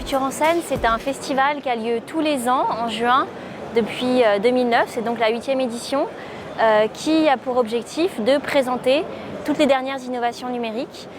Futur en scène, c'est un festival qui a lieu tous les ans en juin depuis 2009. C'est donc la 8e édition qui a pour objectif de présenter toutes les dernières innovations numériques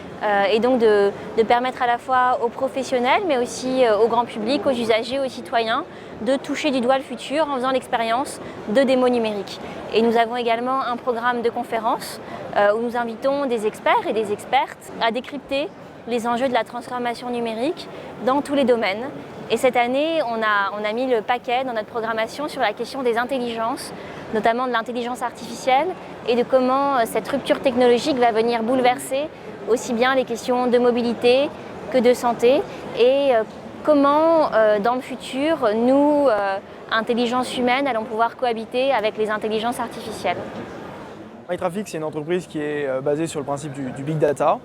et donc de permettre à la fois aux professionnels mais aussi au grand public, aux usagers, aux citoyens de toucher du doigt le futur en faisant l'expérience de démos numériques. Et nous avons également un programme de conférences où nous invitons des experts et des expertes à décrypter les enjeux de la transformation numérique dans tous les domaines. Et cette année, on a mis le paquet dans notre programmation sur la question des intelligences, notamment de l'intelligence artificielle et de comment cette rupture technologique va venir bouleverser aussi bien les questions de mobilité que de santé et comment dans le futur, nous, intelligence humaine, allons pouvoir cohabiter avec les intelligences artificielles. MyTraffic, c'est une entreprise qui est basée sur le principe du big data.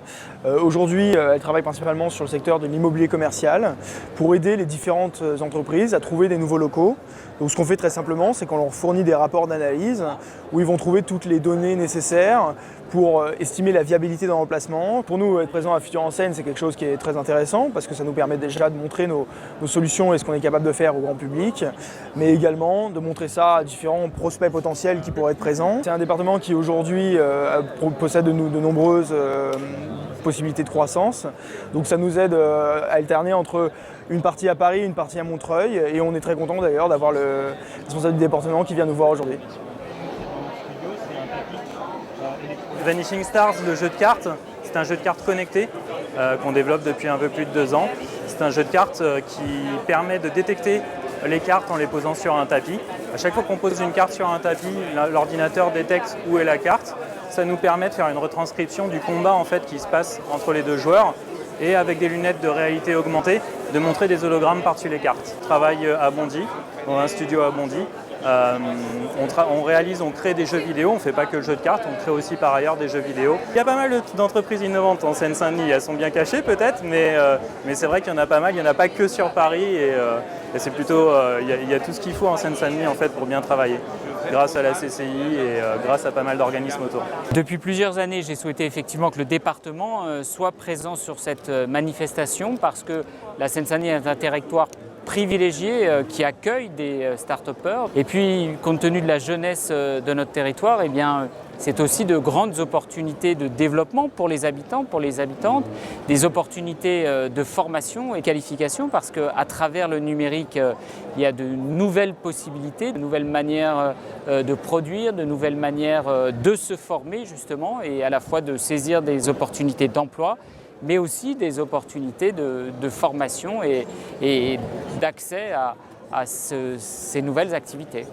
Aujourd'hui, elle travaille principalement sur le secteur de l'immobilier commercial pour aider les différentes entreprises à trouver des nouveaux locaux. Donc, ce qu'on fait très simplement, c'est qu'on leur fournit des rapports d'analyse où ils vont trouver toutes les données nécessaires pour estimer la viabilité d'un emplacement. Pour nous, être présent à Futur en scène, c'est quelque chose qui est très intéressant parce que ça nous permet déjà de montrer nos solutions et ce qu'on est capable de faire au grand public, mais également de montrer ça à différents prospects potentiels qui pourraient être présents. C'est un département qui aujourd'hui possède de nombreuses possibilités de croissance. Donc ça nous aide à alterner entre une partie à Paris, une partie à Montreuil, et on est très content d'ailleurs d'avoir le responsable du département qui vient nous voir aujourd'hui. Vanishing Stars, le jeu de cartes, c'est un jeu de cartes connecté qu'on développe depuis un peu plus de 2 ans. C'est un jeu de cartes qui permet de détecter les cartes en les posant sur un tapis. À chaque fois qu'on pose une carte sur un tapis, l'ordinateur détecte où est la carte. Ça nous permet de faire une retranscription du combat en fait, qui se passe entre les deux joueurs et avec des lunettes de réalité augmentée, de montrer des hologrammes par-dessus les cartes. On travaille à Bondy, dans un studio à Bondy. On crée des jeux vidéo, on ne fait pas que le jeu de cartes, on crée aussi par ailleurs des jeux vidéo. Il y a pas mal d'entreprises innovantes en Seine-Saint-Denis, elles sont bien cachées peut-être, mais c'est vrai qu'il y en a pas mal, il n'y en a pas que sur Paris et c'est plutôt, il y a tout ce qu'il faut en Seine-Saint-Denis en fait pour bien travailler, grâce à la CCI et grâce à pas mal d'organismes autour. Depuis plusieurs années, j'ai souhaité effectivement que le département soit présent sur cette manifestation parce que la Seine-Saint-Denis est un territoire privilégié qui accueille des start-upers. Et puis, compte tenu de la jeunesse de notre territoire, eh bien, c'est aussi de grandes opportunités de développement pour les habitants, pour les habitantes, des opportunités de formation et qualification parce qu'à travers le numérique, il y a de nouvelles possibilités, de nouvelles manières de produire, de nouvelles manières de se former justement et à la fois de saisir des opportunités d'emploi mais aussi des opportunités de formation et d'accès à ces nouvelles activités.